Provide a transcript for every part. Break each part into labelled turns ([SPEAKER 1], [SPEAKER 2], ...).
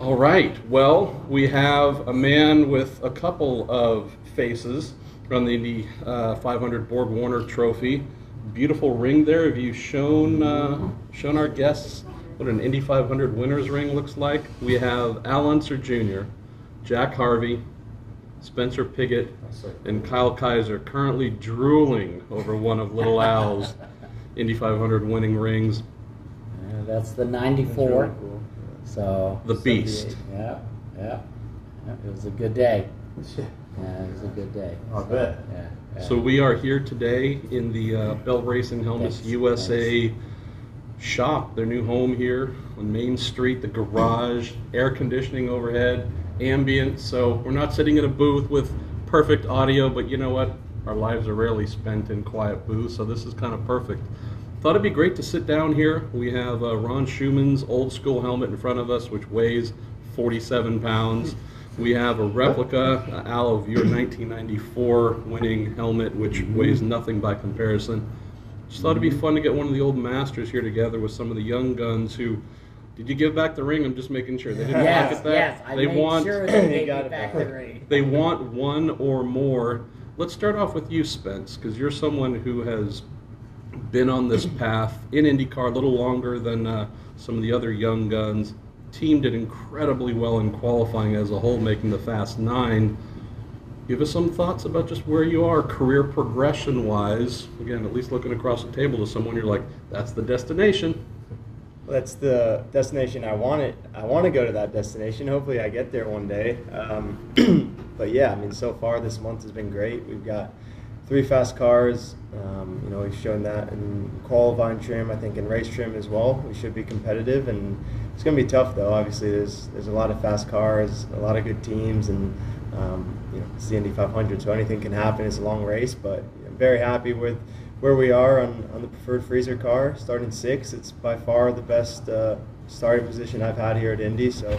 [SPEAKER 1] All right, well, we have a man with a couple of faces on the Indy 500 Borg Warner Trophy. Beautiful ring there. Have you shown our guests what an Indy 500 winner's ring looks like? We have Unser Jr., Jack Harvey, Spencer Pigot, and Kyle Kaiser currently drooling over one of Little Al's Indy 500 winning rings.
[SPEAKER 2] That's the 94. So
[SPEAKER 1] the Beast.
[SPEAKER 2] Yeah. It was a good day. Yeah, it was a good day.
[SPEAKER 3] I bet.
[SPEAKER 2] Yeah.
[SPEAKER 1] So we are here today in the Belt Racing Helmets USA shop, their new home here on Main Street, the garage, air conditioning overhead, ambient. So we're not sitting in a booth with perfect audio, but you know what? Our lives are rarely spent in quiet booths, so this is kind of perfect. Thought it'd be great to sit down here. We have Ron Schumann's old school helmet in front of us, which weighs 47 pounds. We have a replica Al of your 1994 winning helmet, which weighs nothing by comparison. Just thought it'd be fun to get one of the old masters here together with some of the young guns who. Did you give back the ring? I'm just making sure. They didn't pocket that.
[SPEAKER 2] Yes, I made sure they gave me back the ring.
[SPEAKER 1] They want one or more. Let's start off with you, Spence, because you're someone who has been on this path in IndyCar a little longer than some of the other young guns. Team did incredibly well in qualifying as a whole, making the Fast 9. Give us some thoughts about just where you are career progression-wise. Again, at least looking across the table to someone, you're like, that's the destination.
[SPEAKER 3] Well, that's the destination I want. I want to go to that destination. Hopefully I get there one day. But yeah, I mean, so far this month has been great. We've got 3 fast cars. We've shown that in qualifying trim, I think in race trim as well. We should be competitive, and it's going to be tough though. Obviously, there's a lot of fast cars, a lot of good teams, and it's the Indy 500, so anything can happen. It's a long race, but I'm very happy with where we are on the preferred freezer car, starting 6th. It's by far the best starting position I've had here at Indy, so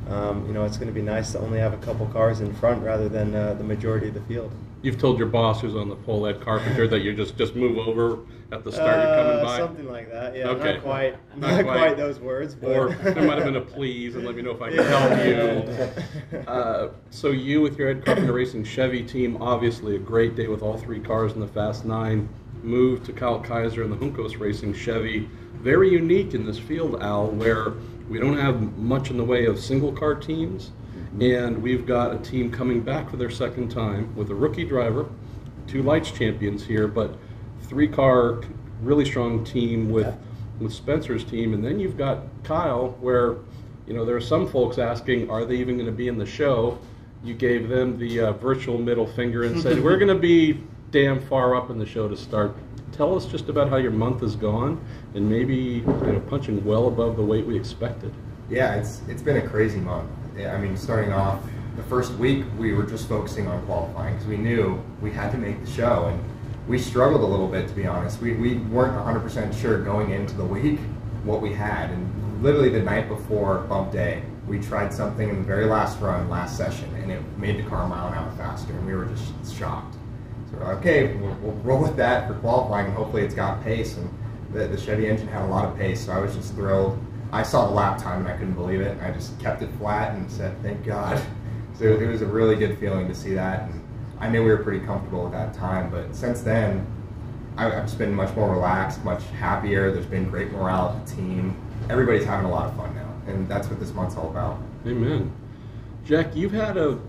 [SPEAKER 3] it's going to be nice to only have a couple cars in front rather than the majority of the field.
[SPEAKER 1] You've told your boss who's on the pole, Ed Carpenter, that you just move over at the start you're coming by?
[SPEAKER 3] Something like that, yeah.
[SPEAKER 1] Okay.
[SPEAKER 3] Not quite those words. But.
[SPEAKER 1] Or there might have been a please, and let me know if I can help you. So you, with your Ed Carpenter Racing Chevy team, obviously a great day with all 3 cars in the Fast 9. Moved to Kyle Kaiser and the Juncos Racing Chevy. Very unique in this field, Al, where we don't have much in the way of single car teams. And we've got a team coming back for their second time with a rookie driver, 2 lights champions here, but 3-car really strong team with Spencer's team. And then you've got Kyle, where there are some folks asking, are they even going to be in the show? You gave them the virtual middle finger and said, we're going to be damn far up in the show to start. Tell us just about how your month has gone, and maybe punching well above the weight we expected.
[SPEAKER 4] Yeah, it's been a crazy month. I mean, starting off the first week, we were just focusing on qualifying because we knew we had to make the show, and we struggled a little bit, to be honest. We weren't 100% sure going into the week what we had, and literally the night before bump day, we tried something in the very last run, last session, and it made the car a mile an hour faster, and we were just shocked. So we're like, okay, we'll roll with that for qualifying, and hopefully it's got pace, and the Chevy engine had a lot of pace, so I was just thrilled. I saw the lap time and I couldn't believe it. I just kept it flat and said, thank God. So it was a really good feeling to see that. And I knew we were pretty comfortable at that time, but since then, I've just been much more relaxed, much happier. There's been great morale at the team. Everybody's having a lot of fun now, and that's what this month's all about.
[SPEAKER 1] Amen. Jack, you've had a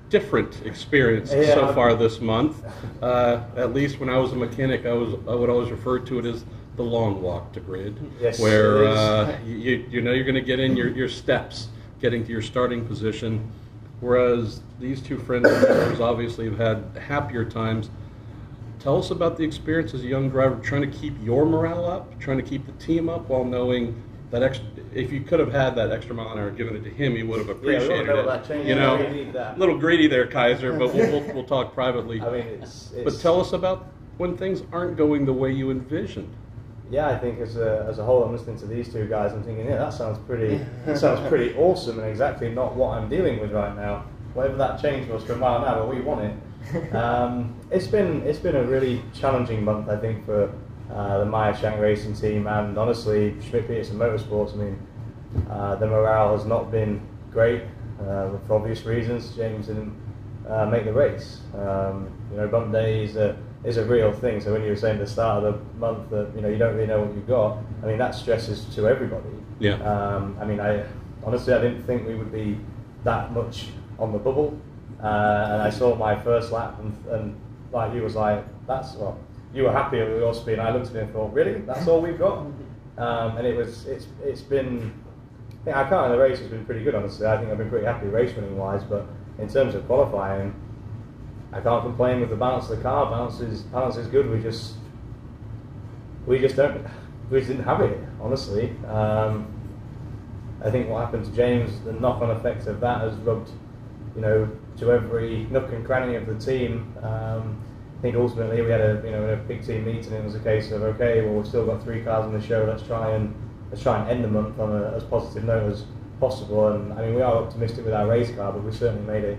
[SPEAKER 1] different experience so far this month. At least when I was a mechanic, I would always refer to it as the long walk to grid, where you're going to get in your steps, getting to your starting position, whereas these 2 friends of yours obviously have had happier times. Tell us about the experience as a young driver, trying to keep your morale up, trying to keep the team up, while knowing that if you could have had that extra mile an hour and given it to him, he would have appreciated it. A little greedy there, Kaiser, but we'll talk privately.
[SPEAKER 5] I mean,
[SPEAKER 1] but tell us about when things aren't going the way you envisioned.
[SPEAKER 5] Yeah, I think as a whole, I'm listening to these 2 guys, I'm thinking, yeah, that sounds pretty awesome, and exactly not what I'm dealing with right now. Whatever that change was for a mile an hour, we want it. It's been a really challenging month, I think, for the Meyer Shank Racing team, and honestly, Schmidt Peterson Motorsports. I mean, The morale has not been great for obvious reasons. James didn't make the race. Bump day is a real thing. So when you were saying at the start of the month that you don't really know what you've got, I mean that stresses to everybody.
[SPEAKER 1] Yeah.
[SPEAKER 5] I honestly didn't think we would be that much on the bubble, and I saw my first lap and like you was like, you were happy with your speed. And I looked at it and thought, really, that's all we've got? And it's been. I can't. The race has been pretty good, honestly. I think I've been pretty happy race winning wise, but in terms of qualifying, I can't complain with the balance of the car. Balance is good. We just didn't have it, honestly. I think what happened to James, the knock-on effect of that has rubbed, to every nook and cranny of the team. I think ultimately we had a big team meeting, and it was a case of, okay, well, we've still got 3 cars in the show. Let's try and end the month on as positive note as possible. And I mean, we are optimistic with our race car, but we certainly made it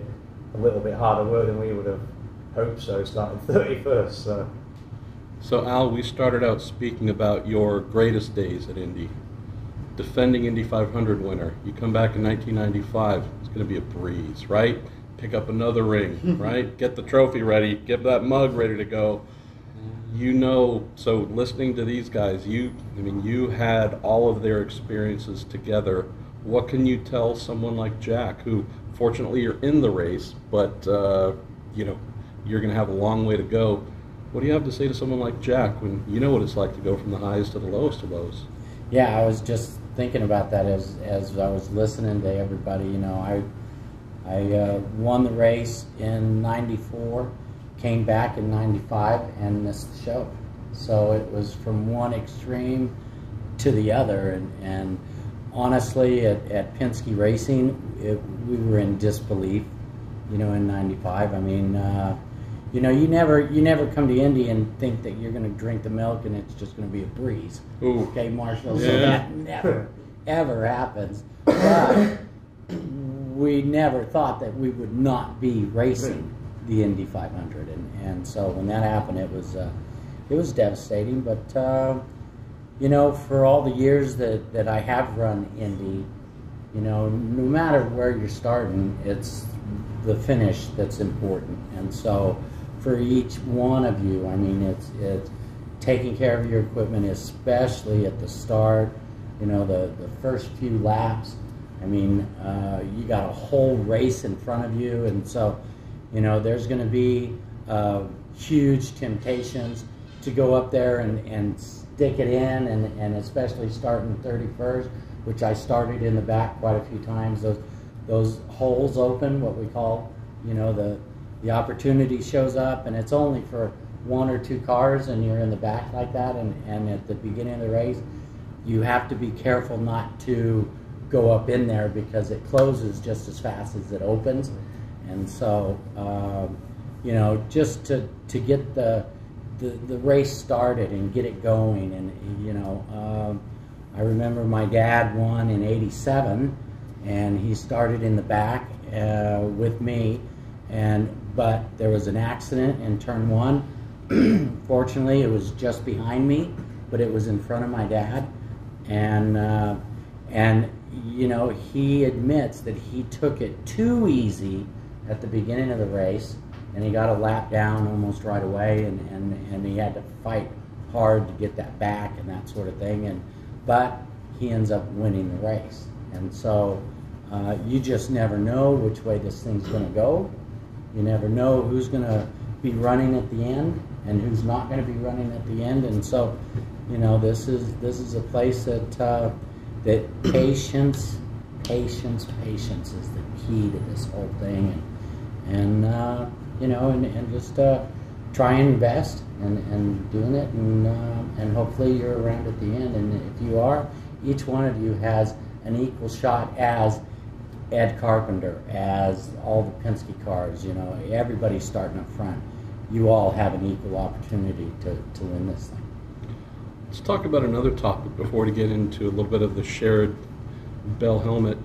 [SPEAKER 5] a little bit harder work than we would have hoped so, starting 31st.
[SPEAKER 1] So Al, we started out speaking about your greatest days at Indy. Defending Indy 500 winner. You come back in 1995, it's going to be a breeze, right? Pick up another ring, right? Get the trophy ready, get that mug ready to go. So listening to these guys, you had all of their experiences together. What can you tell someone like Jack, who fortunately you're in the race, but you're going to have a long way to go? What do you have to say to someone like Jack when you know what it's like to go from the highs to the lowest of lows?
[SPEAKER 2] Yeah, I was just thinking about that as I was listening to everybody. I won the race in '94, came back in '95, and missed the show. So it was from one extreme to the other, and honestly, at Penske Racing, we were in disbelief. In '95. I mean, you never come to Indy and think that you're going to drink the milk and it's just going to be a breeze.
[SPEAKER 1] Ooh.
[SPEAKER 2] Okay, Marshall.
[SPEAKER 1] Yeah.
[SPEAKER 2] So that never ever happens. But we never thought that we would not be racing the Indy 500, and so when that happened, it was devastating. But for all the years that I have run Indy, no matter where you're starting, it's the finish that's important. And so for each one of you, I mean, it's taking care of your equipment, especially at the start. The first few laps. I mean, you got a whole race in front of you, and so there's going to be huge temptations to go up there and stick it in, and especially starting 31st, which I started in the back quite a few times. Those holes open, what we call, the opportunity shows up, and it's only for 1 or 2 cars, and you're in the back like that, and at the beginning of the race, you have to be careful not to go up in there because it closes just as fast as it opens. And so, just to get the race started and get it going, and I remember my dad won in '87, and he started in the back with me, but there was an accident in turn 1. Fortunately, it was just behind me, but it was in front of my dad, and he admits that he took it too easy at the beginning of the race, and he got a lap down almost right away, and he had to fight hard to get that back and that sort of thing, but he ends up winning the race. And so you just never know which way this thing's going to go. You never know who's going to be running at the end and who's not going to be running at the end. And so, this is a place that patience is the key to this whole thing, and just trying your best and doing it, and hopefully you're around at the end. And if you are, each one of you has an equal shot as Ed Carpenter, as all the Penske cars. Everybody's starting up front. You all have an equal opportunity to win this thing.
[SPEAKER 1] Let's talk about another topic before we get into a little bit of the shared Bell helmet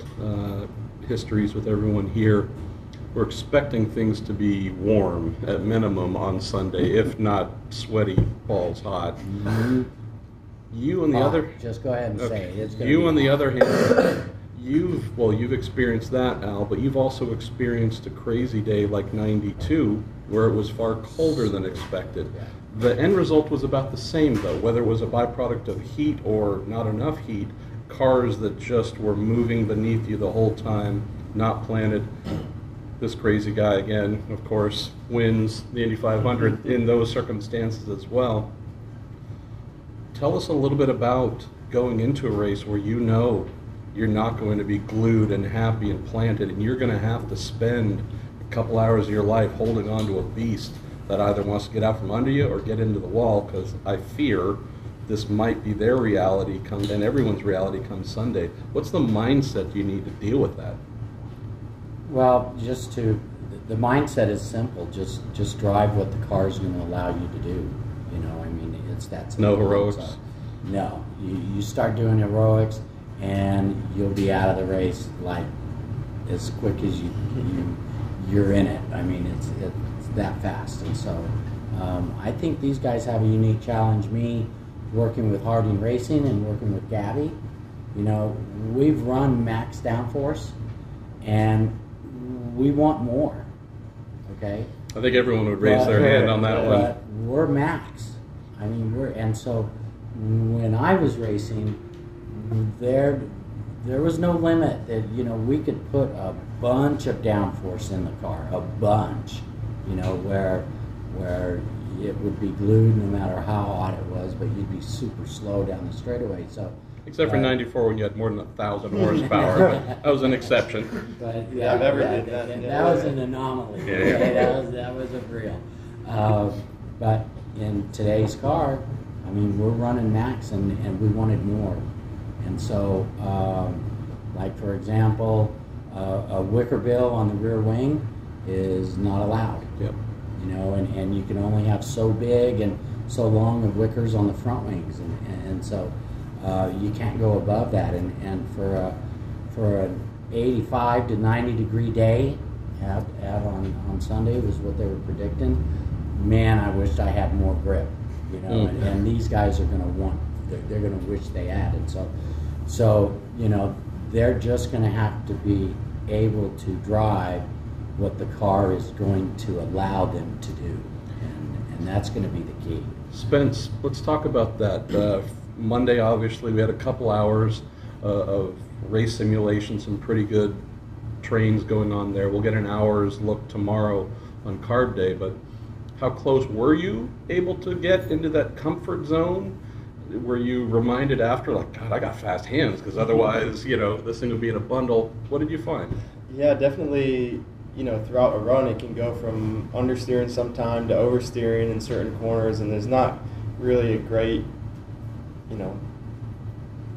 [SPEAKER 1] histories with everyone here. We're expecting things to be warm at minimum on Sunday, if not sweaty balls hot.
[SPEAKER 2] Mm-hmm.
[SPEAKER 1] You on the other,
[SPEAKER 2] just go ahead and say it. It's gonna
[SPEAKER 1] you
[SPEAKER 2] be
[SPEAKER 1] on the
[SPEAKER 2] hot.
[SPEAKER 1] other hand, you've experienced that, Al, but you've also experienced a crazy day like '92 where it was far colder than expected.
[SPEAKER 2] Yeah.
[SPEAKER 1] The end result was about the same, though, whether it was a byproduct of heat or not enough heat. Cars that just were moving beneath you the whole time, not planted. This crazy guy again, of course, wins the Indy 500 in those circumstances as well. Tell us a little bit about going into a race where you know you're not going to be glued and happy and planted, and you're going to have to spend a couple hours of your life holding on to a beast that either wants to get out from under you or get into the wall, because I fear this might be their reality and everyone's reality come Sunday. What's the mindset you need to deal with that?
[SPEAKER 2] Well, the mindset is simple. Just drive what the car is going to allow you to do. You know, I mean, it's that simple.
[SPEAKER 1] No heroics?
[SPEAKER 2] So, no. You start doing heroics, and you'll be out of the race like as quick as you're in it. I mean, it's that fast. And so I think these guys have a unique challenge. Me, working with Harding Racing and working with Gabby, you know, we've run max downforce, and we want more. Okay.
[SPEAKER 1] I think everyone would raise their hand on that one.
[SPEAKER 2] But we're max. I mean, and so when I was racing, there was no limit that, you know, we could put a bunch of downforce in the car, a bunch, you know, where it would be glued no matter how hot it was, but you'd be super slow down the straightaway. So,
[SPEAKER 1] except for '94 when you had more than 1,000 horsepower, but that was an exception.
[SPEAKER 2] But
[SPEAKER 3] Yeah, I've never did that.
[SPEAKER 2] That was an anomaly.
[SPEAKER 1] Yeah.
[SPEAKER 2] Okay? That wasn't real. But in today's car, I mean, we're running max, and we wanted more. And so, like for example, a wicker bill on the rear wing is not allowed.
[SPEAKER 1] Yep.
[SPEAKER 2] You know, and you can only have so big and so long of wickers on the front wings, and so you can't go above that. And for an 85 to 90 degree day out on Sunday was what they were predicting. Man, I wished I had more grip. You know, and these guys are going to want. They're going to wish they had it. So you know, they're just going to have to be able to drive what the car is going to allow them to do, and that's going to be the key.
[SPEAKER 1] Spence, let's talk about that. Monday, obviously, we had a couple hours of race simulation, some pretty good trains going on there. We'll get an hour's look tomorrow on carb day, but how close were you able to get into that comfort zone? Were you reminded after, like, God, I got fast hands, because otherwise, you know, this thing would be in a bundle? What did you find?
[SPEAKER 3] Yeah, definitely. You know, throughout a run, it can go from understeering sometime to oversteering in certain corners, and there's not really a great, you know,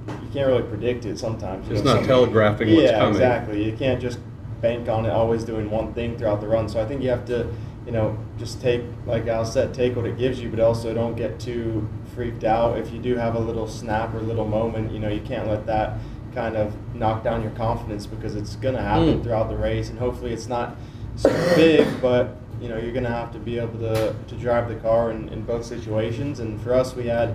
[SPEAKER 3] you can't really predict it sometimes.
[SPEAKER 1] It's not telegraphing what's coming.
[SPEAKER 3] Yeah, exactly. You can't just bank on it always doing one thing throughout the run. So I think you have to, you know, just take, like Al said, take what it gives you, but also don't get too freaked out. If you do have a little snap or a little moment, you know, you can't let that kind of knock down your confidence, because it's going to happen throughout the race, and hopefully it's not super big, but you know, you're going to have to be able to drive the car in both situations. And for us, we had,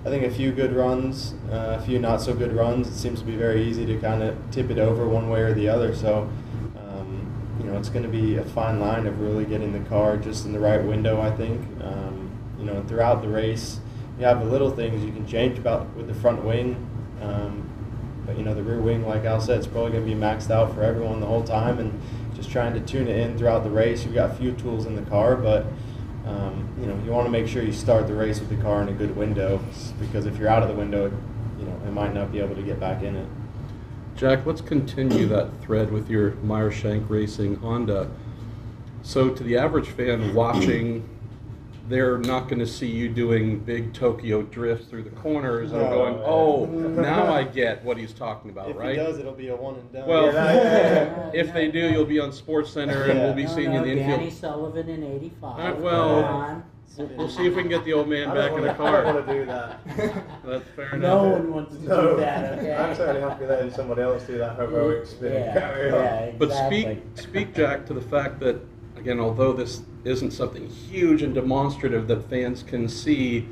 [SPEAKER 3] I think, a few good runs, a few not so good runs. It seems to be very easy to kind of tip it over one way or the other. So you know, it's going to be a fine line of really getting the car just in the right window, I think. You know, throughout the race, you have the little things you can change about with the front wing. But you know, the rear wing, like Al said, it's probably going to be maxed out for everyone the whole time, and just trying to tune it in throughout the race. You've got a few tools in the car, but you know, you want to make sure you start the race with the car in a good window, because if you're out of the window, you know, it might not be able to get back in it.
[SPEAKER 1] Jack, let's continue that thread with your Meyer-Shank Racing Honda. So to the average fan watching, they're not going to see you doing big Tokyo drifts through the corners and going, oh, now I get what he's talking about, right?
[SPEAKER 3] If he does, it'll be a one and done.
[SPEAKER 1] Well, if they do, you'll be on SportsCenter, and we'll be seeing you in the infield.
[SPEAKER 2] Danny Sullivan in '85.
[SPEAKER 1] Well, we'll see if we can get the old man back in the car.
[SPEAKER 5] I don't want to do that.
[SPEAKER 1] That's fair enough.
[SPEAKER 2] No one wants to do that, okay?
[SPEAKER 5] I'm certainly happy letting somebody else do that heroic spin. Carry on.
[SPEAKER 2] Yeah,
[SPEAKER 1] But
[SPEAKER 2] exactly.
[SPEAKER 1] speak, Jack, to the fact that, again, although this isn't something huge and demonstrative that fans can see,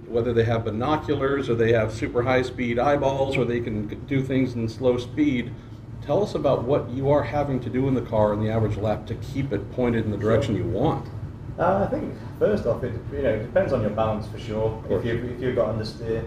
[SPEAKER 1] whether they have binoculars or they have super high-speed eyeballs or they can do things in slow speed. Tell us about what you are having to do in the car in the average lap to keep it pointed in the direction you want.
[SPEAKER 5] I think first off, it depends on your balance for sure. If you've got understeer,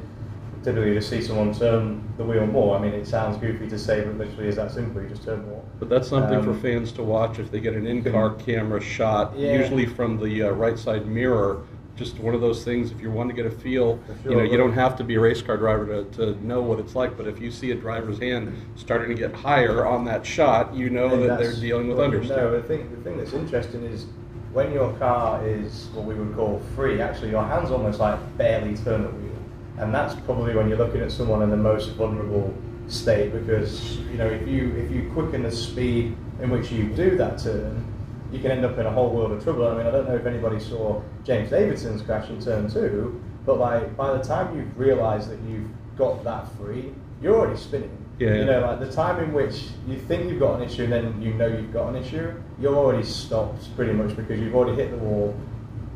[SPEAKER 5] typically to see someone turn the wheel more. I mean, it sounds goofy to say, but literally is that simple. You just turn more.
[SPEAKER 1] But that's something for fans to watch if they get an in-car camera shot, usually from the right side mirror. Just one of those things, if you want to get a feel, you don't have to be a race car driver to know what it's like, but if you see a driver's hand starting to get higher on that shot, you know that they're dealing with understeer.
[SPEAKER 5] No, the thing that's interesting is when your car is what we would call free, actually your hands almost like barely turn the wheel. And that's probably when you're looking at someone in the most vulnerable state, because if you quicken the speed in which you do that turn, you can end up in a whole world of trouble. I mean, I don't know if anybody saw James Davidson's crash in turn 2, but like by the time you've realised that you've got that free, you're already spinning. Like the time in which you think you've got an issue and then you know you've got an issue, you're already stopped pretty much because you've already hit the wall,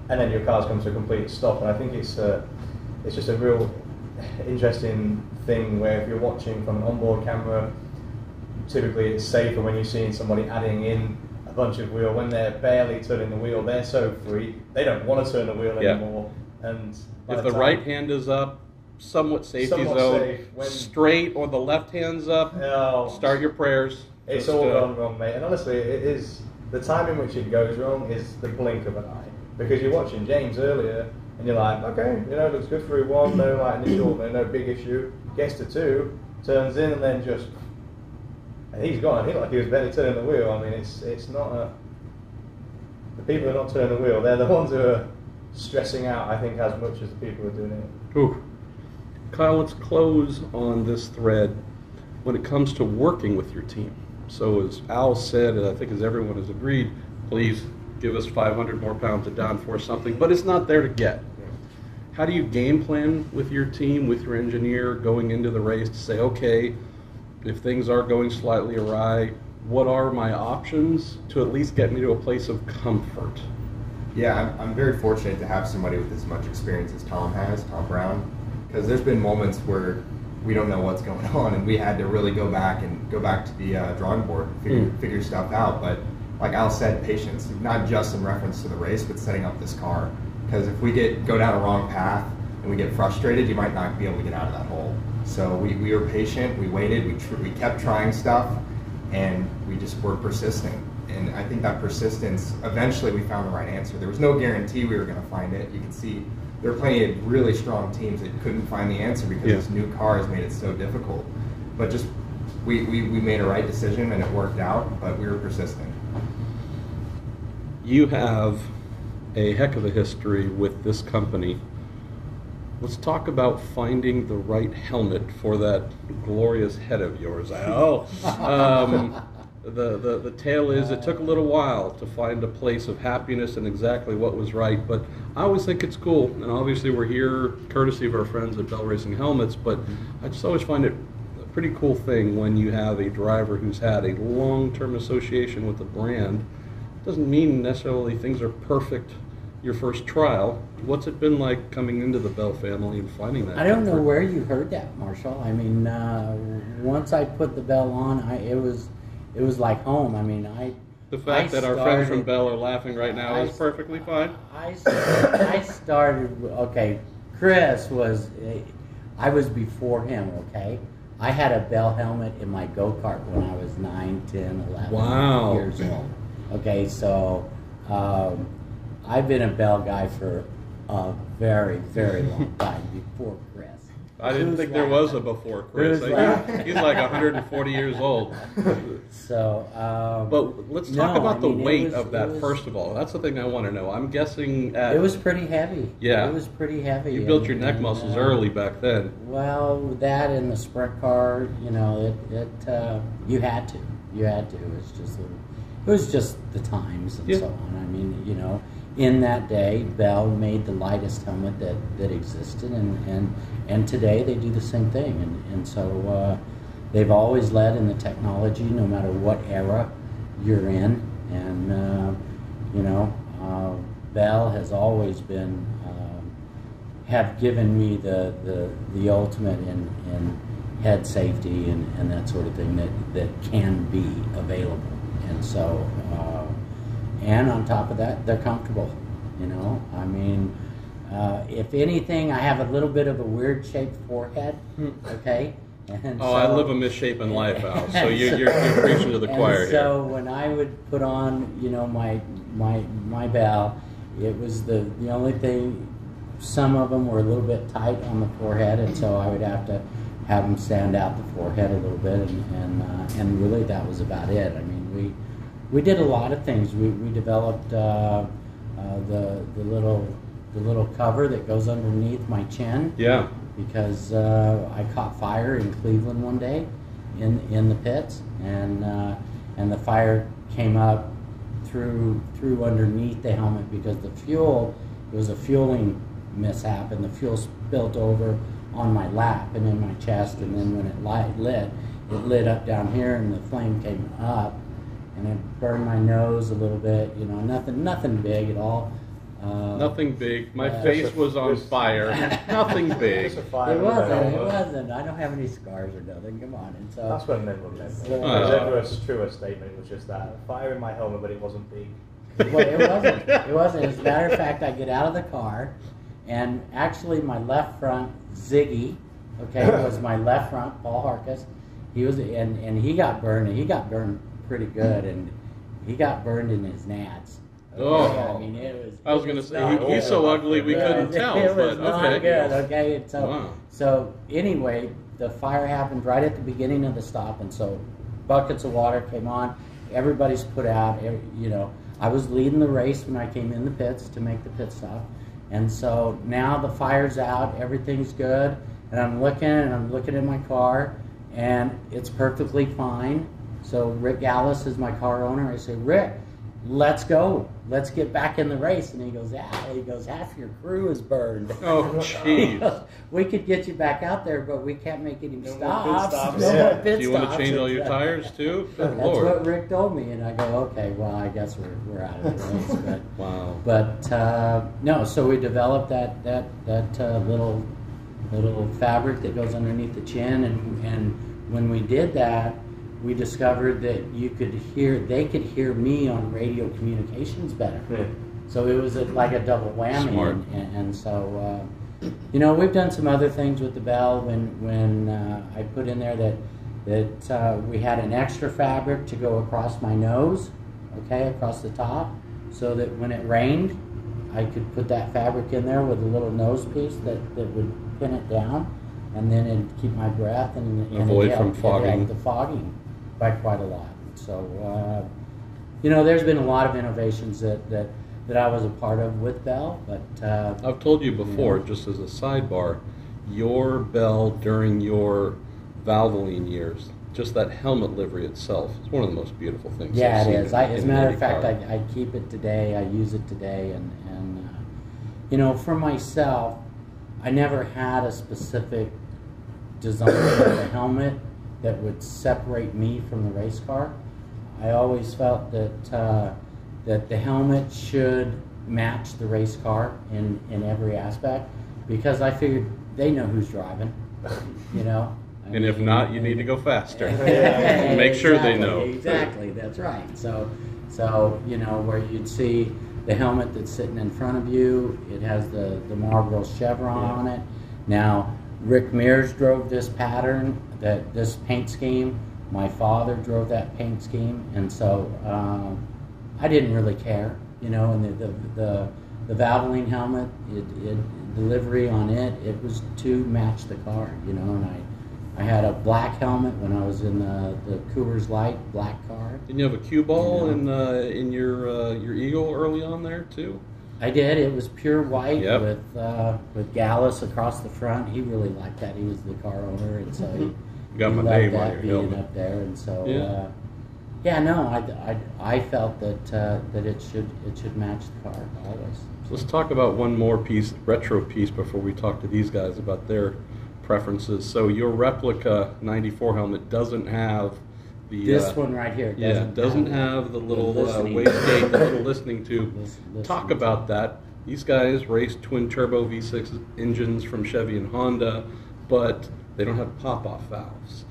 [SPEAKER 5] and then your car's come to a complete stop. And I think it's just a real interesting thing where if you're watching from an onboard camera, typically it's safer when you're seeing somebody adding in a bunch of wheel. When they're barely turning the wheel, they're so free, they don't want to turn the wheel anymore. And
[SPEAKER 1] if the right hand is up, somewhat safety zone, straight, or the left hand's up, start your prayers.
[SPEAKER 5] It's all gone wrong, mate. And honestly, it is the time in which it goes wrong is the blink of an eye. Because you're watching James earlier, and you're like, okay, it looks good through 1, no initial, no big issue. Gets to 2, turns in, and then and he's gone. He looked like he was barely turning the wheel. I mean, it's not the people who are not turning the wheel, they're the ones who are stressing out, I think, as much as the people who are doing it.
[SPEAKER 1] Ooh. Kyle, let's close on this thread when it comes to working with your team. So as Al said, and I think as everyone has agreed, please give us 500 more pounds of downforce something, but it's not there to get. How do you game plan with your team, with your engineer, going into the race to say, okay, if things are going slightly awry, what are my options to at least get me to a place of comfort?
[SPEAKER 4] Yeah, I'm very fortunate to have somebody with as much experience as Tom Brown, because there's been moments where we don't know what's going on, and we had to really go back to the drawing board and figure stuff out. But like Al said, patience, not just in reference to the race, but setting up this car. Because if we go down a wrong path and we get frustrated, you might not be able to get out of that hole. So we were patient, we waited, we kept trying stuff, and we just were persistent. And I think that persistence, eventually we found the right answer. There was no guarantee we were going to find it. You can see there are plenty of really strong teams that couldn't find the answer because this new car has made it so difficult. But just we made a right decision and it worked out, but we were persistent.
[SPEAKER 1] You have a heck of a history with this company. Let's talk about finding the right helmet for that glorious head of yours, Al. The tale is it took a little while to find a place of happiness and exactly what was right, but I always think it's cool, and obviously we're here courtesy of our friends at Bell Racing Helmets, but I just always find it a pretty cool thing when you have a driver who's had a long-term association with the brand. Doesn't mean necessarily things are perfect your first trial. What's it been like coming into the Bell family and finding that?
[SPEAKER 2] I don't know where you heard that, Marshall. I mean, once I put the Bell on, it was like home. I mean,
[SPEAKER 1] the fact that our friends from Bell are laughing right now is perfectly fine.
[SPEAKER 2] I started, okay, Chris I was before him, okay? I had a Bell helmet in my go-kart when I was 9, 10, 11 years old. Okay, so I've been a Bell guy for a very, very long time before Chris.
[SPEAKER 1] I didn't think there was a before Chris. He's like 140 years old.
[SPEAKER 2] So,
[SPEAKER 1] but let's talk about the weight of that first of all. That's the thing I want to know. I'm guessing
[SPEAKER 2] it was pretty heavy.
[SPEAKER 1] Yeah,
[SPEAKER 2] it was pretty heavy.
[SPEAKER 1] You built your neck muscles early back then.
[SPEAKER 2] Well, that and the sprint car, you had to. It was just the times and so on. I mean, in that day, Bell made the lightest helmet that existed, and today they do the same thing. And so they've always led in the technology, no matter what era you're in. And, Bell has always been have given me the ultimate in head safety and that sort of thing that can be available. And so, and on top of that, they're comfortable. You know, I mean, if anything, I have a little bit of a weird shaped forehead. Okay. And
[SPEAKER 1] oh, so, I live a misshapen life, Al. So you're preaching to the choir here.
[SPEAKER 2] So when I would put on, you know, my bell, it was the only thing. Some of them were a little bit tight on the forehead, and so I would have to have them stand out the forehead a little bit, and really that was about it. I mean, we did a lot of things. We developed the little cover that goes underneath my chin.
[SPEAKER 1] Yeah.
[SPEAKER 2] Because I caught fire in Cleveland one day in the pits, and the fire came up through underneath the helmet because it was a fueling mishap, and the fuel spilled over on my lap and in my chest, and then when it lit up down here, and the flame came up, and it burned my nose a little bit. You know, nothing big at all.
[SPEAKER 1] Nothing big. My face was on fire. Nothing big.
[SPEAKER 2] It wasn't. I don't have any scars or nothing. Come on. And so
[SPEAKER 5] that's when men were men. Edward's truest statement was just that. Fire in my helmet, but it wasn't big.
[SPEAKER 2] Well, it wasn't. It wasn't. As a matter of fact, I get out of the car, and actually my left front, Ziggy, okay, was my left front, Paul Harkis. He was, and he got burned, and he got burned pretty good, and he got burned in his nads. Okay?
[SPEAKER 1] Oh,
[SPEAKER 2] I mean, it was.
[SPEAKER 1] I was going to say he's so ugly we couldn't tell.
[SPEAKER 2] It was
[SPEAKER 1] but
[SPEAKER 2] not
[SPEAKER 1] okay.
[SPEAKER 2] good. Okay, and so
[SPEAKER 1] Wow.
[SPEAKER 2] so anyway, the fire happened right at the beginning of the stop, and so buckets of water came on. Everybody's put out. You know, I was leading the race when I came in the pits to make the pit stop, and so now the fire's out. Everything's good, and I'm looking at my car, and it's perfectly fine. So Rick Gallus is my car owner. I say, Rick, let's go. Let's get back in the race. And he goes, half your crew is burned.
[SPEAKER 1] Oh, jeez.
[SPEAKER 2] We could get you back out there, but we can't make any stops.
[SPEAKER 1] Do you want to change all your tires too? Good
[SPEAKER 2] That's
[SPEAKER 1] Lord.
[SPEAKER 2] what Rick told me, and I go, okay, well, I guess we're out of the race. But,
[SPEAKER 1] wow.
[SPEAKER 2] But no, so we developed that little fabric that goes underneath the chin, and when we did that, we discovered that they could hear me on radio communications better.
[SPEAKER 5] Yeah.
[SPEAKER 2] So it was like a double whammy.
[SPEAKER 1] Smart.
[SPEAKER 2] And so, you know, we've done some other things with the bell when I put in there that we had an extra fabric to go across my nose, okay, across the top, so that when it rained, I could put that fabric in there with a little nose piece that would pin it down, and then it'd keep my breath and
[SPEAKER 1] avoid
[SPEAKER 2] it
[SPEAKER 1] from
[SPEAKER 2] helped
[SPEAKER 1] fogging.
[SPEAKER 2] the fogging by quite a lot. So, you know, there's been a lot of innovations that I was a part of with Bell, but
[SPEAKER 1] I've told you before, just as a sidebar, your Bell during your Valvoline years, just that helmet livery itself is one of the most beautiful things.
[SPEAKER 2] yeah,
[SPEAKER 1] I've
[SPEAKER 2] it
[SPEAKER 1] seen
[SPEAKER 2] is. As a matter of
[SPEAKER 1] IndyCar.
[SPEAKER 2] fact, I keep it today. I use it today, and you know, for myself, I never had a specific design of the helmet that would separate me from the race car. I always felt that the helmet should match the race car in every aspect, because I figured they know who's driving, you know.
[SPEAKER 1] And if not, you need to go faster.
[SPEAKER 2] Yeah,
[SPEAKER 1] Make sure they
[SPEAKER 2] exactly,
[SPEAKER 1] know.
[SPEAKER 2] Exactly, that's right. So you know, where you'd see the helmet that's sitting in front of you, it has the Marlboro chevron on it. Now, Rick Mears drove this pattern, this paint scheme. My father drove that paint scheme, and so I didn't really care, you know. And the Valvoline helmet, the livery on it was to match the car, you know. And I had a black helmet when I was in the Coors Light black car.
[SPEAKER 1] Didn't you have a cue ball in your Eagle early on there too?
[SPEAKER 2] I did. It was pure white.
[SPEAKER 1] Yep.
[SPEAKER 2] with Gallus across the front. He really liked that. He was the car owner, and so he
[SPEAKER 1] Got my
[SPEAKER 2] loved
[SPEAKER 1] name on
[SPEAKER 2] that
[SPEAKER 1] your
[SPEAKER 2] being
[SPEAKER 1] helmet.
[SPEAKER 2] up there. And so
[SPEAKER 1] Yeah.
[SPEAKER 2] I felt that it should match the car always.
[SPEAKER 1] So let's talk about one more retro piece, before we talk to these guys about their preferences. So your replica '94 helmet doesn't have
[SPEAKER 2] This one right here
[SPEAKER 1] doesn't have the little
[SPEAKER 2] listening
[SPEAKER 1] wastegate, the little listening tube. Talk
[SPEAKER 2] tube.
[SPEAKER 1] about that. These guys race twin turbo V6 engines from Chevy and Honda, but they don't have pop-off valves.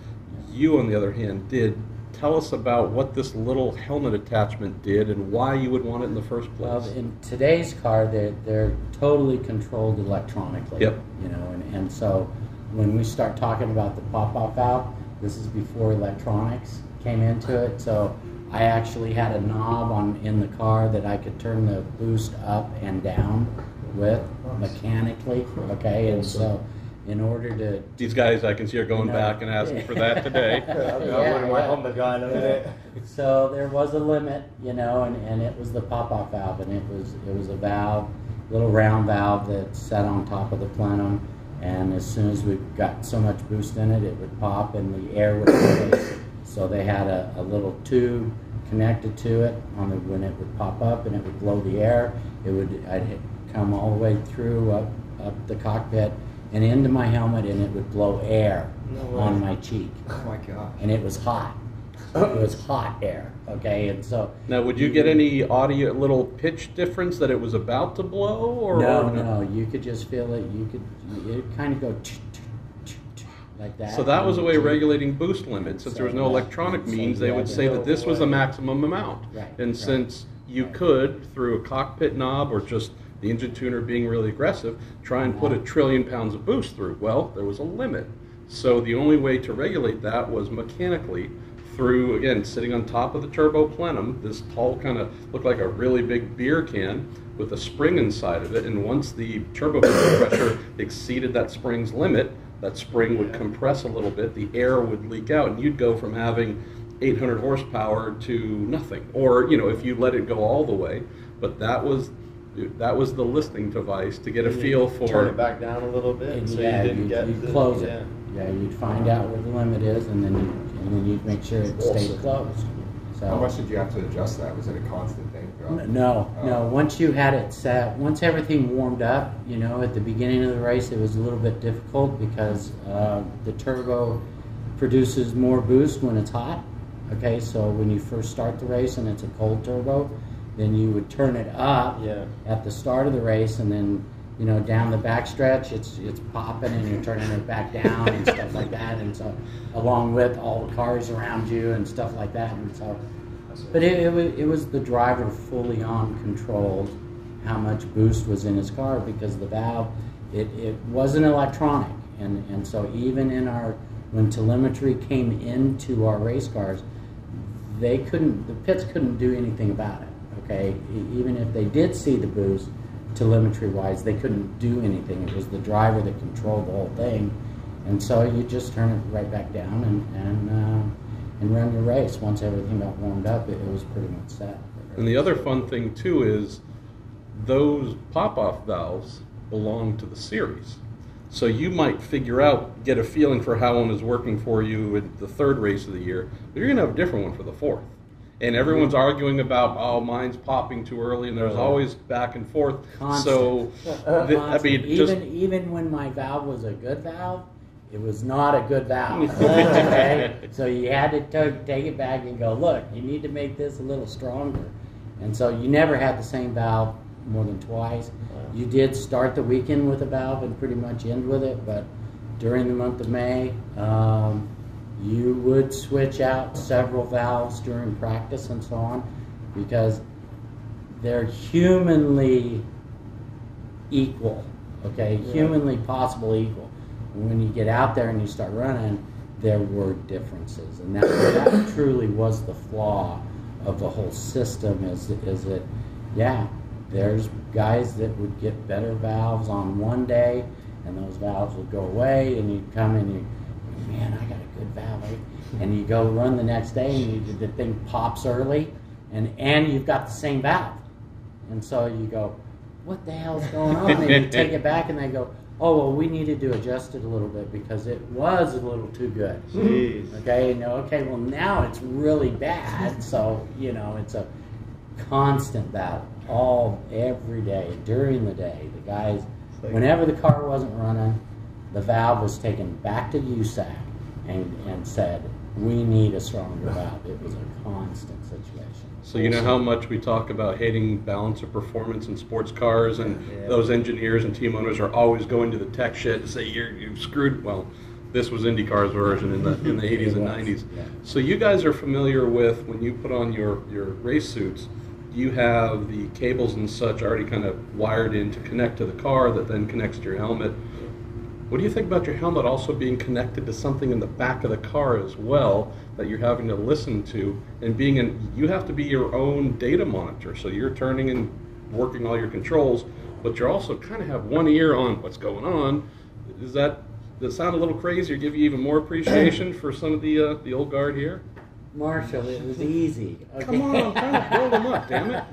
[SPEAKER 1] You, on the other hand, did. Tell us about what this little helmet attachment did and why you would want it in the first place.
[SPEAKER 2] Well, in today's car, they're totally controlled electronically.
[SPEAKER 1] Yep.
[SPEAKER 2] You know, and so when we start talking about the pop-off valve, this is before electronics came into it. So I actually had a knob in the car that I could turn the boost up and down with mechanically. Okay, and so in order to
[SPEAKER 1] these guys, I can see, are going back and asking for that today.
[SPEAKER 5] I'm the guy in a minute.
[SPEAKER 2] So there was a limit, you know, and it was the pop-off valve, and it was a valve, little round valve that sat on top of the plenum, and as soon as we got so much boost in it, it would pop and the air would release. So they had a little tube connected to it when it would pop up and it would blow the air. I'd come all the way through up the cockpit and into my helmet, and it would blow air on my cheek.
[SPEAKER 4] Oh my gosh.
[SPEAKER 2] And it was hot. It was hot air, okay? And so
[SPEAKER 1] now, would you get any audio, little pitch difference that it was about to blow? Or
[SPEAKER 2] no, you could just feel it. It kind of go like that.
[SPEAKER 1] So that was a way of regulating boost limits. Since there was no electronic means, they would say that this was the maximum amount.
[SPEAKER 2] Right.
[SPEAKER 1] And since you could, through a cockpit knob or just the engine tuner being really aggressive, try and put 1 trillion pounds of boost through. Well, there was a limit. So the only way to regulate that was mechanically through, again, sitting on top of the turbo plenum, this tall kind of looked like a really big beer can with a spring inside of it. And once the turbo pressure exceeded that spring's limit, that spring would compress a little bit, the air would leak out, and you'd go from having 800 horsepower to nothing. Or, you know, if you let it go all the way. But that was the listening device to get a feel for.
[SPEAKER 3] Turn it back down a little bit,
[SPEAKER 2] And
[SPEAKER 3] so you didn't get
[SPEAKER 2] you'd
[SPEAKER 3] the,
[SPEAKER 2] close it. Yeah, you'd find out where the limit is, and then you'd make sure it stayed closed. So
[SPEAKER 4] How much did you have to adjust that? Was it a constant thing?
[SPEAKER 2] No. Once you had it set, once everything warmed up, you know, at the beginning of the race, it was a little bit difficult because the turbo produces more boost when it's hot. Okay, so when you first start the race and it's a cold turbo, then you would turn it up at the start of the race, and then, you know, down the backstretch, it's popping and you're turning it back down and stuff like that, and so along with all the cars around you and stuff like that, and so. But it was the driver fully on controlled how much boost was in his car, because the valve, it wasn't electronic, and so even when telemetry came into our race cars, the pits couldn't do anything about it. Okay, even if they did see the boost, telemetry-wise, they couldn't do anything. It was the driver that controlled the whole thing, and so you just turn it right back down and run your race. Once everything got warmed up, it was pretty much set.
[SPEAKER 1] And the other fun thing too is those pop-off valves belong to the series. So you might get a feeling for how one is working for you in the third race of the year, but you're going to have a different one for the fourth. And everyone's arguing about, oh, mine's popping too early, and there's always back and forth.
[SPEAKER 2] Constant.
[SPEAKER 1] So, I mean,
[SPEAKER 2] even when my valve was a good valve, it was not a good valve. Okay? So you had to take it back and go, look, you need to make this a little stronger. And so you never had the same valve more than twice. You did start the weekend with a valve and pretty much end with it, but during the month of May, you would switch out several valves during practice and so on, because they're humanly equal, okay? Humanly possible equal. And when you get out there and you start running, there were differences. And that truly was the flaw of the whole system, is that, yeah, there's guys that would get better valves on one day, and those valves would go away, and you'd come in and man, I got a good valve. And you go run the next day, and the thing pops early, and you've got the same valve. And so you go, what the hell's going on? And you take it back, and they go, oh, well, we needed to adjust it a little bit because it was a little too good.
[SPEAKER 3] Jeez.
[SPEAKER 2] Okay, well, now it's really bad. So, you know, it's a constant battle every day, during the day. The guys, whenever the car wasn't running, the valve was taken back to USAC and said, we need a stronger valve. It was a constant situation.
[SPEAKER 1] So you know how much we talk about hating balance of performance in sports cars, and those engineers and team owners are always going to the tech shed to say you've screwed. Well, this was IndyCar's version in the 80s and 90s.
[SPEAKER 2] Yeah.
[SPEAKER 1] So you guys are familiar with, when you put on your race suits, you have the cables and such already kind of wired in to connect to the car that then connects to your helmet. What do you think about your helmet also being connected to something in the back of the car as well that you're having to listen to, and you have to be your own data monitor, so you're turning and working all your controls, but you also kind of have one ear on what's going on. Does that sound a little crazy, or give you even more appreciation for some of the old guard here?
[SPEAKER 2] Marshall, it was easy. Okay.
[SPEAKER 1] Come on, I'm trying to build them up, damn it.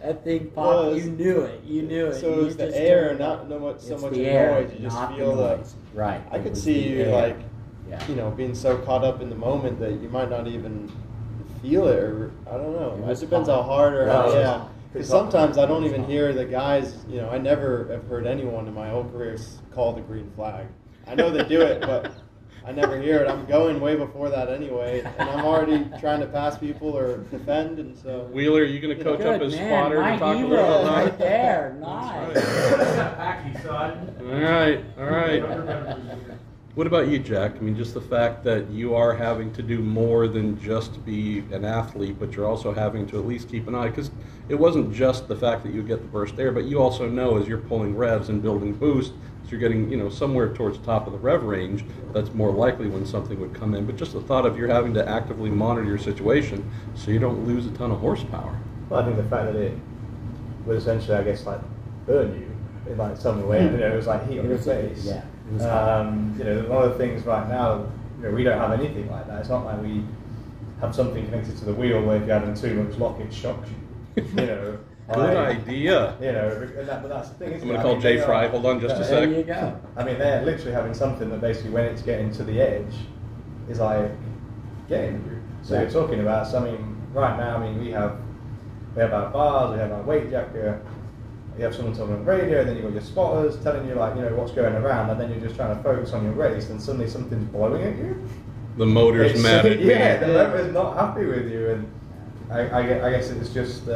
[SPEAKER 2] That thing popped. You knew it. You knew it.
[SPEAKER 3] So it was the air, not so much the noise. You just feel the noise.
[SPEAKER 2] Right.
[SPEAKER 3] I could see you like, being so caught up in the moment that you might not even feel it, or I don't know. It depends how hard or how. Because sometimes I don't even hear the guys. I never have heard anyone in my whole career call the green flag. I know they do it, but I never hear it. I'm going way before that anyway, and I'm already trying to pass people or defend, and so.
[SPEAKER 1] Wheeler, are you going to coach up his spotter to talk a little
[SPEAKER 2] bit
[SPEAKER 1] about
[SPEAKER 2] right there? Nice.
[SPEAKER 1] All right. What about you, Jack? I mean, just the fact that you are having to do more than just be an athlete, but you're also having to at least keep an eye, because it wasn't just the fact that you get the burst there, but you also know as you're pulling revs and building boost, so you're getting, somewhere towards the top of the rev range, that's more likely when something would come in. But just the thought of you're having to actively monitor your situation so you don't lose a ton of horsepower.
[SPEAKER 5] Well, I think the fact that it would essentially, I guess, like burn you in like some way, it was like heat on your face.
[SPEAKER 2] Yeah.
[SPEAKER 5] One of the things right now, we don't have anything like that. It's not like we have something connected to the wheel where if you're having too much lock, it shocks you.
[SPEAKER 1] Good idea.
[SPEAKER 5] But that's the thing.
[SPEAKER 1] I'm going to call Jay Fry. Hold on just a sec.
[SPEAKER 2] There you go.
[SPEAKER 5] I mean, they're literally having something that basically, when it's getting to the edge, is like getting through. So you're talking about. So I mean, right now, we have our bars, we have our weight jacker. You have someone talking on the radio, then you've got your spotters telling you what's going around, and then you're just trying to focus on your race, and suddenly something's blowing at you.
[SPEAKER 1] The motor's mad at me.
[SPEAKER 5] Yeah, the motor's not happy with you, and I guess it's just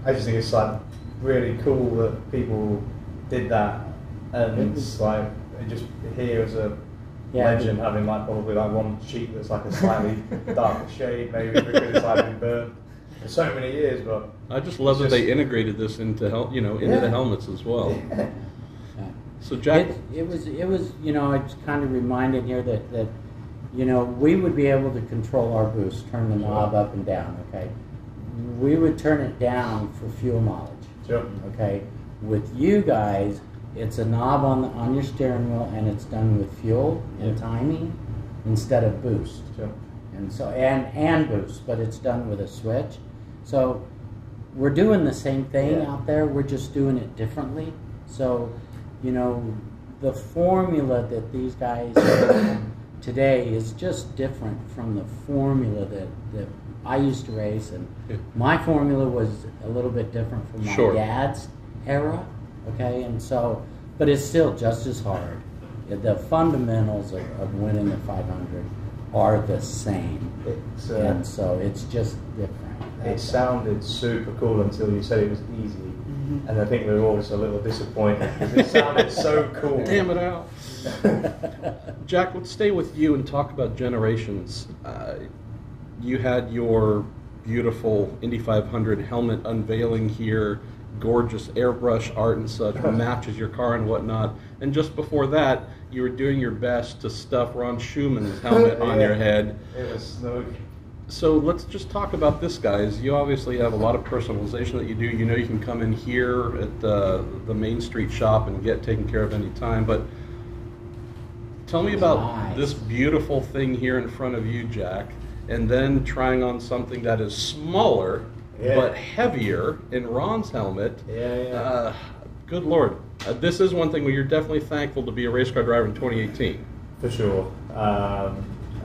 [SPEAKER 5] I just think it's like really cool that people did that, and it's like just here as a legend having probably one cheek that's like a slightly darker shade, maybe because it's been burnt for so many years. But
[SPEAKER 1] I just love that they integrated this into the helmets as well.
[SPEAKER 2] Yeah.
[SPEAKER 1] So Jack,
[SPEAKER 2] it was it's kind of reminded here that we would be able to control our boost, turn the knob up and down. Okay, we would turn it down for fuel mileage.
[SPEAKER 5] Sure.
[SPEAKER 2] Okay, with you guys, it's a knob on your steering wheel, and it's done with fuel and timing instead of boost.
[SPEAKER 5] Sure.
[SPEAKER 2] And so and boost, but it's done with a switch. So we're doing the same thing out there. We're just doing it differently. So the formula that these guys have today is just different from the formula that I used to race, and my formula was a little bit different from my dad's era. Okay, and so, but it's still just as hard. The fundamentals of winning the 500 are the same, and so it's just different.
[SPEAKER 5] It sounded super cool until you said it was easy, and I think we were all just a little disappointed because it sounded so cool.
[SPEAKER 1] Damn it out. Jack, let's stay with you and talk about generations. You had your beautiful Indy 500 helmet unveiling here, gorgeous airbrush art and such, matches your car and whatnot. And just before that, you were doing your best to stuff Ron Schumann's helmet on your head.
[SPEAKER 5] It was snug.
[SPEAKER 1] So let's just talk about this, guys. You obviously have a lot of personalization that you do. You can come in here at the Main Street shop and get taken care of any time. But tell me about this beautiful thing here in front of you, Jack, and then trying on something that is smaller but heavier in Ron's helmet. Good Lord. This is one thing where you're definitely thankful to be a race car driver in 2018.
[SPEAKER 5] For sure.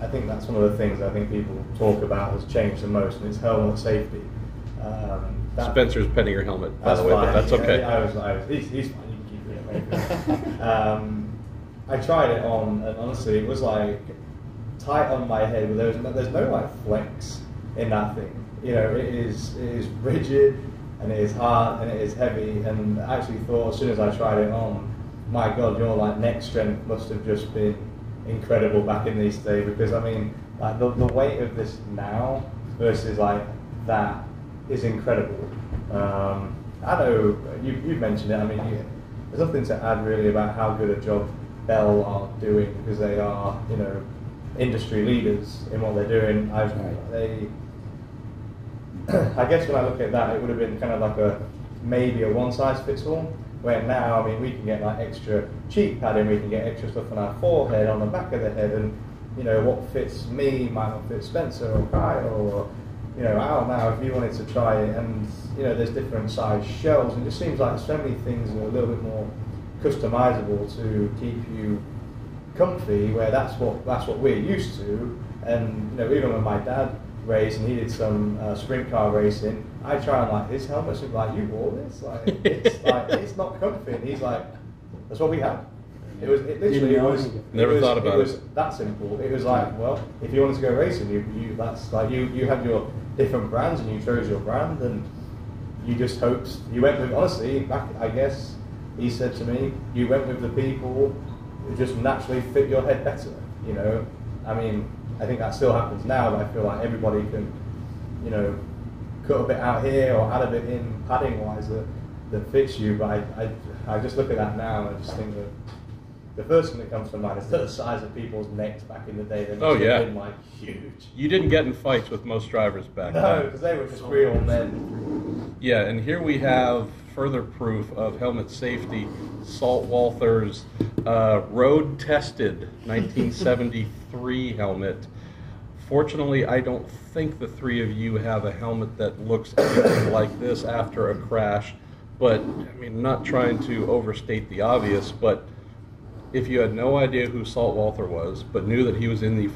[SPEAKER 5] I think that's one of the things I think people talk about has changed the most, and it's helmet safety.
[SPEAKER 1] Spencer's petting your helmet, by the way, but that's okay.
[SPEAKER 5] He's fine. You can keep it. I tried it on, and honestly, it was like tight on my head, but there's no like flex in that thing. You know, it is rigid, and it is hard, and it is heavy. And I actually thought as soon as I tried it on, my God, your like neck strength must have just been incredible back in these days. Because I mean, like the weight of this now versus like that is incredible. I know you've mentioned it. I mean, there's nothing to add really about how good a job Bell are doing, because they are, you know, industry leaders in what they're doing. I guess when I look at that, it would have been kind of like maybe a one size fits all. Where now, I mean, we can get like extra cheek padding, we can get extra stuff on our forehead, on the back of the head, and you know what fits me might not fit Spencer or Kyle or, you know, Al now if you wanted to try it. And you know, there's different size shells, and it just seems like so many things are a little bit more customizable to keep you comfy, where that's what we're used to. And you know, even when my dad raced and he did some sprint car racing, I try on like his helmet, and like, you wore this, like it's not comfy, and he's like, that's what we had. It was that simple. It was like, well, if you wanted to go racing, you that's like you had your different brands and you chose your brand, and you just hoped you went with, honestly, back, I guess he said to me, you went with the people who just naturally fit your head better, you know. I mean, I think that still happens now, but I feel like everybody can, you know, cut a bit out here or add a bit in padding wise that fits you. But I just look at that now and I just think that the first thing that comes to mind is the size of people's necks back in the day. They must have been like huge.
[SPEAKER 1] You didn't get in fights with most drivers back then.
[SPEAKER 5] No, because they were just real men.
[SPEAKER 1] Yeah, and here we have further proof of helmet safety. Salt Walther's road-tested 1973 helmet. Fortunately, I don't think the three of you have a helmet that looks anything like this after a crash. But, I mean, not trying to overstate the obvious, but if you had no idea who Salt Walther was, but knew that he was in the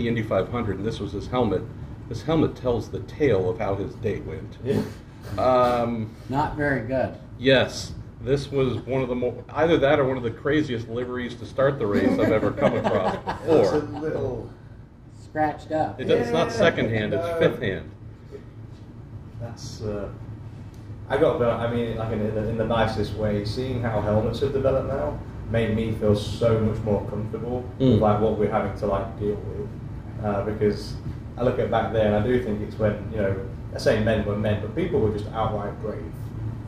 [SPEAKER 1] Indy 500 and this was his helmet tells the tale of how his day went.
[SPEAKER 5] Yeah.
[SPEAKER 2] Not very good.
[SPEAKER 1] Yes, this was one of the either that or one of the craziest liveries to start the race I've ever come across before.
[SPEAKER 5] It's a little
[SPEAKER 2] scratched up.
[SPEAKER 1] It's not second hand, it's fifth hand.
[SPEAKER 5] That's I got, I mean, like in the nicest way, seeing how helmets have developed now made me feel so much more comfortable with like what we're having to like deal with, because I look at back then, I do think it's when, you know, I say men were men, but people were just outright brave,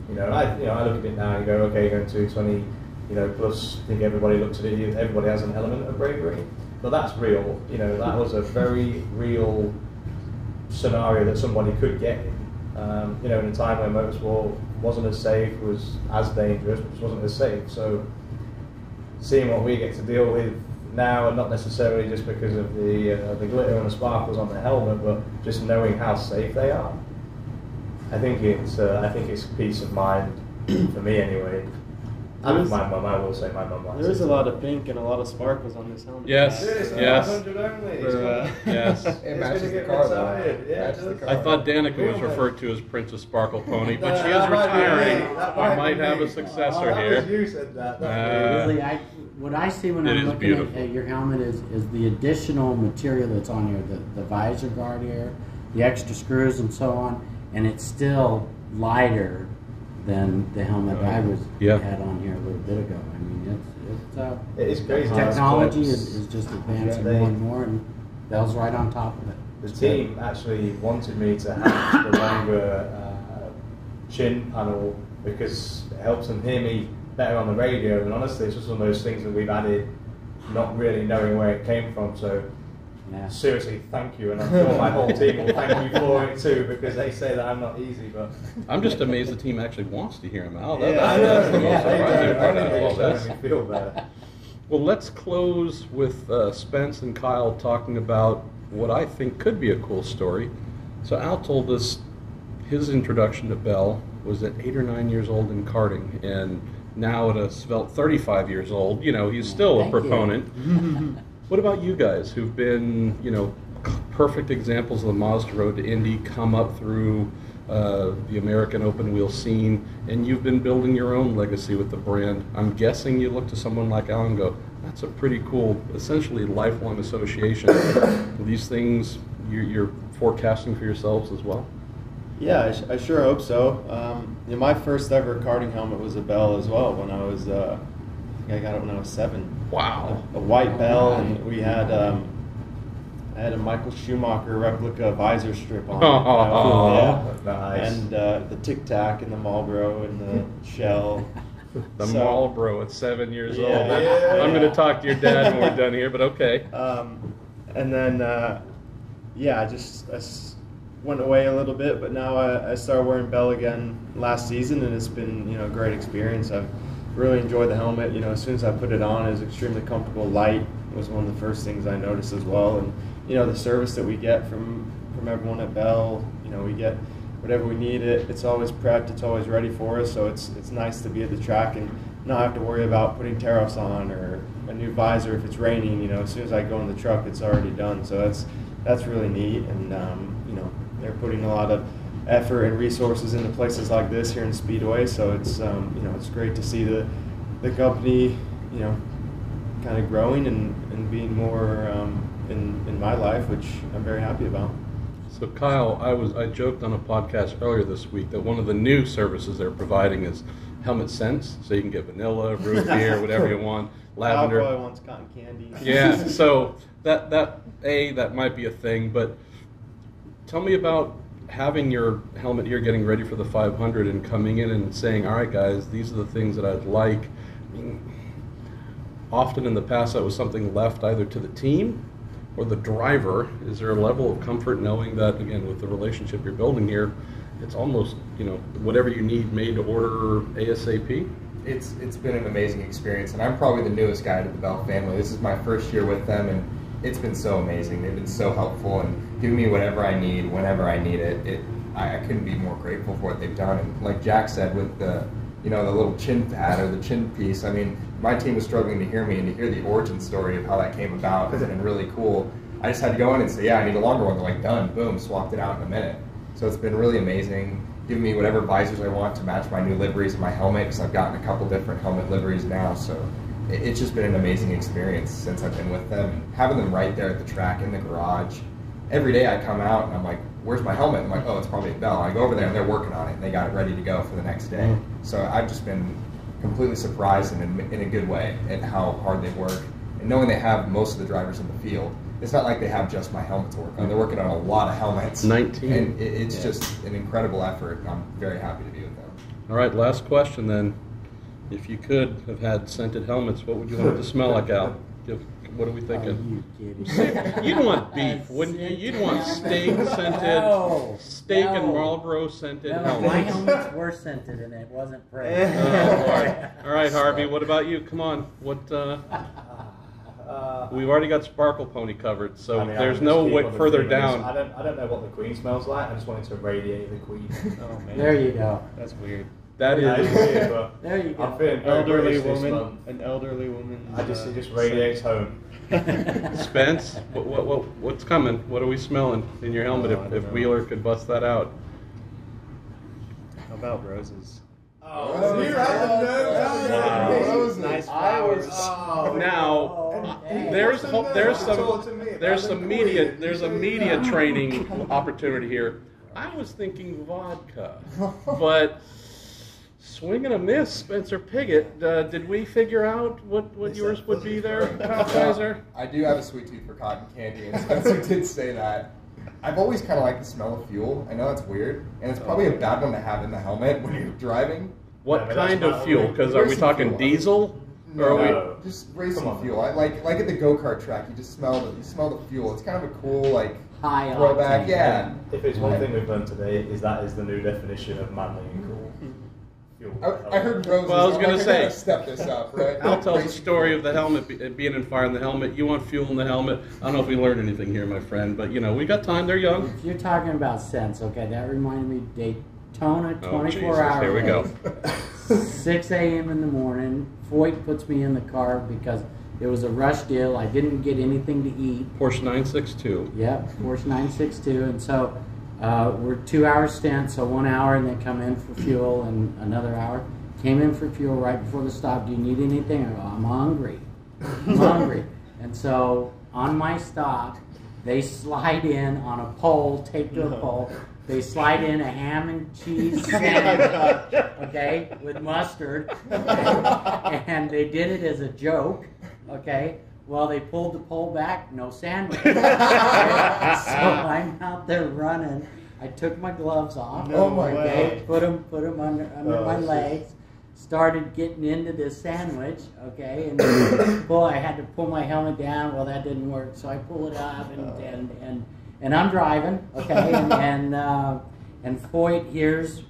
[SPEAKER 5] you know. And I look at it now and go, okay, going 220, you know, plus I think everybody looks at it, everybody has an element of bravery, but that's real, you know. That was a very real scenario that somebody could get in. You know, in a time when motorsport wasn't as safe, was as dangerous, but just wasn't as safe. So seeing what we get to deal with now, and not necessarily just because of the glitter and the sparkles on the helmet, but just knowing how safe they are, I think it's peace of mind for me anyway. And my mum, I will say my mum likes it.
[SPEAKER 6] There is a lot of pink and a lot of sparkles on this helmet.
[SPEAKER 1] Yes, yes.
[SPEAKER 5] 500 only.
[SPEAKER 1] Yes.
[SPEAKER 4] It matches the car, though.
[SPEAKER 5] Yeah,
[SPEAKER 1] I thought Danica was referred to as Princess Sparkle Pony, but she is retiring. We might have a successor here.
[SPEAKER 5] You said that.
[SPEAKER 2] Really, what I see when I'm looking
[SPEAKER 1] beautiful.
[SPEAKER 2] at your helmet is the additional material that's on here, the visor guard here, the extra screws and so on, and it's still lighter than the helmet I had on here a little bit ago. I mean,
[SPEAKER 5] it is crazy.
[SPEAKER 2] Technology is just advancing more and more, and Bell's right on top of it.
[SPEAKER 5] The team actually wanted me to have the longer chin panel because it helps them hear me better on the radio, and honestly it's just one of those things that we've added not really knowing where it came from. So seriously, thank you, and I'm sure my whole team will thank you for it too, because they say that I'm not easy, but
[SPEAKER 1] I'm just amazed the team actually wants to hear him out. That's the most surprising part out of all this.
[SPEAKER 5] Feel better.
[SPEAKER 1] Well, let's close with Spence and Kyle talking about what I think could be a cool story. So Al told us his introduction to Bell was at 8 or 9 years old in karting, and now at a svelte 35 years old, you know, he's still a proponent. What about you guys who've been, you know, perfect examples of the Mazda road to Indy, come up through the American open wheel scene, and you've been building your own legacy with the brand? I'm guessing you look to someone like Al and go, That's a pretty cool, essentially lifelong association. These things you're forecasting for yourselves as well?
[SPEAKER 3] Yeah, I sure hope so. My first ever karting helmet was a Bell as well when I was, I think I got it when I was 7.
[SPEAKER 1] Wow.
[SPEAKER 3] A white Bell, and we had, I had a Michael Schumacher replica visor strip on it.
[SPEAKER 1] Oh,
[SPEAKER 5] nice.
[SPEAKER 3] And the Tic Tac and the Marlboro and the shell.
[SPEAKER 1] The Marlboro at 7 years old.
[SPEAKER 3] Yeah.
[SPEAKER 1] I'm going to talk to your dad when we're done here, but okay.
[SPEAKER 3] And then, I went away a little bit, but now I started wearing Bell again last season, and it's been a great experience. I've really enjoyed the helmet. As soon as I put it on, it was extremely comfortable. Light was one of the first things I noticed as well, and the service that we get from everyone at Bell. We get whatever we need. It's always prepped. It's always ready for us. So it's nice to be at the track and not have to worry about putting tear-offs on or a new visor if it's raining. As soon as I go in the truck, it's already done. So that's really neat, and they're putting a lot of effort and resources into places like this here in Speedway. So it's it's great to see the company kind of growing and being more in my life, which I'm very happy about.
[SPEAKER 1] So Kyle, I joked on a podcast earlier this week that one of the new services they're providing is helmet scents, so you can get vanilla, root beer, whatever you want, lavender.
[SPEAKER 3] Cowboy wants cotton candy.
[SPEAKER 1] Yeah, so that might be a thing, but tell me about having your helmet here, getting ready for the 500, and coming in and saying, all right, guys, these are the things that I'd like. I mean, often in the past, that was something left either to the team or the driver. Is there a level of comfort knowing that, again, with the relationship you're building here, it's almost, whatever you need made to order ASAP?
[SPEAKER 4] It's been an amazing experience, and I'm probably the newest guy to the Bell family. This is my first year with them, and it's been so amazing. They've been so helpful and giving me whatever I need whenever I need it. I couldn't be more grateful for what they've done. And like Jack said, with the little chin pad or the chin piece, I mean, my team was struggling to hear me, and to hear the origin story of how that came about has been really cool. I just had to go in and say, yeah, I need a longer one. They're like, done, boom, swapped it out in a minute. So it's been really amazing, giving me whatever visors I want to match my new liveries and my helmet, because I've gotten a couple different helmet liveries now. So it's just been an amazing experience since I've been with them. And having them right there at the track, in the garage. Every day I come out and I'm like, where's my helmet? I'm like, oh, it's probably a Bell. I go over there and they're working on it, and they got it ready to go for the next day. So I've just been completely surprised in a good way at how hard they work. And knowing they have most of the drivers in the field, it's not like they have just my helmet to work on. They're working on a lot of helmets.
[SPEAKER 1] 19.
[SPEAKER 4] And it's just an incredible effort, and I'm very happy to be with them.
[SPEAKER 1] All right, last question then. If you could have had scented helmets, what would you want it to smell like, Al? What are we thinking?
[SPEAKER 2] Are you kidding?
[SPEAKER 1] You'd want beef, wouldn't you? You'd want steak scented, steak and Marlboro scented
[SPEAKER 2] No,
[SPEAKER 1] helmets.
[SPEAKER 2] my helmets were scented and it wasn't pretty.
[SPEAKER 1] All right, Harvey, what about you? Come on. What? We've already got Sparkle Pony covered, so there's no way further down.
[SPEAKER 5] I don't know what the Queen smells like. I just wanted to radiate the Queen. Oh man,
[SPEAKER 2] There you go.
[SPEAKER 3] That's weird.
[SPEAKER 1] That
[SPEAKER 5] That
[SPEAKER 1] is.
[SPEAKER 5] is weird, but
[SPEAKER 2] There you go.
[SPEAKER 5] I'm feeling very British this month.
[SPEAKER 3] An elderly woman.
[SPEAKER 5] It just radiates home.
[SPEAKER 1] Spence, what's coming? What are we smelling in your helmet if Wheeler could bust that out?
[SPEAKER 3] How about roses?
[SPEAKER 5] Oh,
[SPEAKER 4] you have
[SPEAKER 5] Wow.
[SPEAKER 4] Roses.
[SPEAKER 3] Nice
[SPEAKER 5] flowers.
[SPEAKER 3] flowers.
[SPEAKER 1] Now, there's a media training opportunity here. I was thinking vodka, but swing and a miss, Spencer Pigot. Did we figure out what yours would be there, Kaiser?
[SPEAKER 4] I do have a sweet tooth for cotton candy, and Spencer did say that. I've always kind of liked the smell of fuel. I know it's weird, and it's probably a bad one to have in the helmet when you're driving.
[SPEAKER 1] What kind of fuel? Because are we talking diesel? Or are we?
[SPEAKER 4] Just racing fuel. I like at the go-kart track, you smell the fuel. It's kind of a cool
[SPEAKER 2] High
[SPEAKER 4] throwback.
[SPEAKER 2] octane.
[SPEAKER 4] Yeah.
[SPEAKER 5] If it's one thing we've learned today, is the new definition of manly and cool. Fuel.
[SPEAKER 4] I heard roses.
[SPEAKER 1] Well, I was
[SPEAKER 4] I'm
[SPEAKER 1] gonna
[SPEAKER 4] like,
[SPEAKER 1] say-
[SPEAKER 4] gotta step this up, right?
[SPEAKER 1] Al tells the story of the helmet being in fire in the helmet. You want fuel in the helmet. I don't know if we learned anything here, my friend, but we got time. They're young.
[SPEAKER 2] If you're talking about scents, okay, that reminded me Daytona 24 hours.
[SPEAKER 1] Here we go.
[SPEAKER 2] 6 a.m. in the morning. Foyt puts me in the car because it was a rush deal. I didn't get anything to eat.
[SPEAKER 1] Porsche 962.
[SPEAKER 2] Yep, Porsche 962. And so we're 2 hour stint, so 1 hour, and they come in for fuel, and another hour. Came in for fuel right before the stop. Do you need anything? I go, I'm hungry. I'm hungry. And so on my stop, they slide in on a pole, taped to a pole. They slide in a ham and cheese sandwich, okay, with mustard. And they did it as a joke, okay. Well, they pulled the pole back, no sandwich. So I'm out there running. I took my gloves off.
[SPEAKER 3] No way.
[SPEAKER 2] Okay, put them under my legs. Started getting into this sandwich, okay, and I had to pull my helmet down. Well, that didn't work, so I pull it up, and I'm driving, okay, and Foyt hears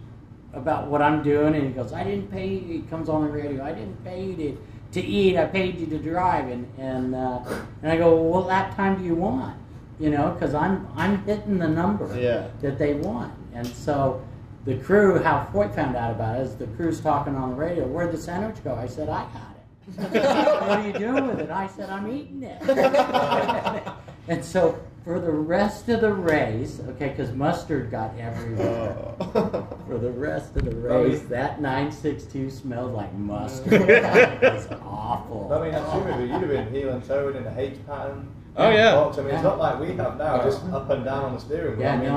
[SPEAKER 2] about what I'm doing, and he goes, "I didn't pay you." He comes on the radio, "I didn't pay you to eat. I paid you to drive," and I go, "Well, what lap time do you want?" You know, because I'm hitting the number that they want, and so. The crew, how Foyt found out about it, is the crew's talking on the radio. "Where'd the sandwich go?" I said, "I got it." "What are you doing with it?" I said, "I'm eating it." And so for the rest of the race, okay, because mustard got everywhere. For the rest of the race, that 962 smelled like mustard. It was awful.
[SPEAKER 5] I mean, assuming you'd have been heel and toe in the H pattern.
[SPEAKER 1] Oh yeah.
[SPEAKER 5] I mean, it's not like we have now, just up and down on the steering wheel.
[SPEAKER 2] Yeah,
[SPEAKER 5] I mean,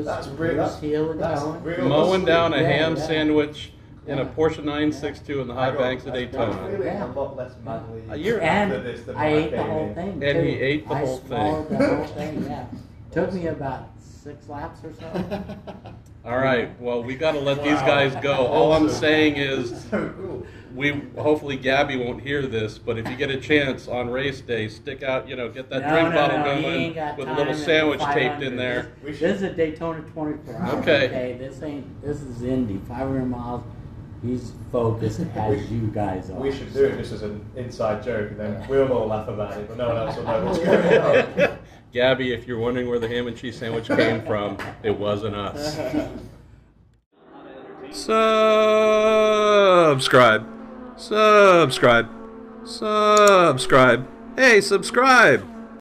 [SPEAKER 2] that's real. That's heel and toe.
[SPEAKER 1] Mowing down a ham
[SPEAKER 2] yeah.
[SPEAKER 1] sandwich in a Porsche 962 in the high banks of
[SPEAKER 5] I'm
[SPEAKER 1] Daytona.
[SPEAKER 5] feeling a lot less manly
[SPEAKER 2] And
[SPEAKER 5] after this than
[SPEAKER 2] I
[SPEAKER 5] when
[SPEAKER 2] ate the
[SPEAKER 5] came
[SPEAKER 2] whole
[SPEAKER 5] in.
[SPEAKER 2] thing.
[SPEAKER 1] And he
[SPEAKER 2] too.
[SPEAKER 1] ate the whole
[SPEAKER 2] I swallowed the whole thing. Yeah, took me about 6 laps or so.
[SPEAKER 1] All right. Well, we got to let these guys go. All I'm saying is,
[SPEAKER 5] So cool.
[SPEAKER 1] hopefully Gabby won't hear this, but if you get a chance on race day, stick out, get that
[SPEAKER 2] No,
[SPEAKER 1] drink bottle
[SPEAKER 2] he
[SPEAKER 1] going
[SPEAKER 2] ain't got
[SPEAKER 1] with a
[SPEAKER 2] time
[SPEAKER 1] little
[SPEAKER 2] at
[SPEAKER 1] sandwich
[SPEAKER 2] 500.
[SPEAKER 1] taped in there.
[SPEAKER 2] This is a Daytona 24 hours.
[SPEAKER 1] Okay.
[SPEAKER 2] This is Indy, 500 miles. He's focused as you guys are.
[SPEAKER 5] We should do it just as an inside joke, and then we'll all laugh about it, but no one else will know what's going on.
[SPEAKER 1] Gabby, if you're wondering where the ham and cheese sandwich came from, it wasn't us. Subscribe. Hey, subscribe.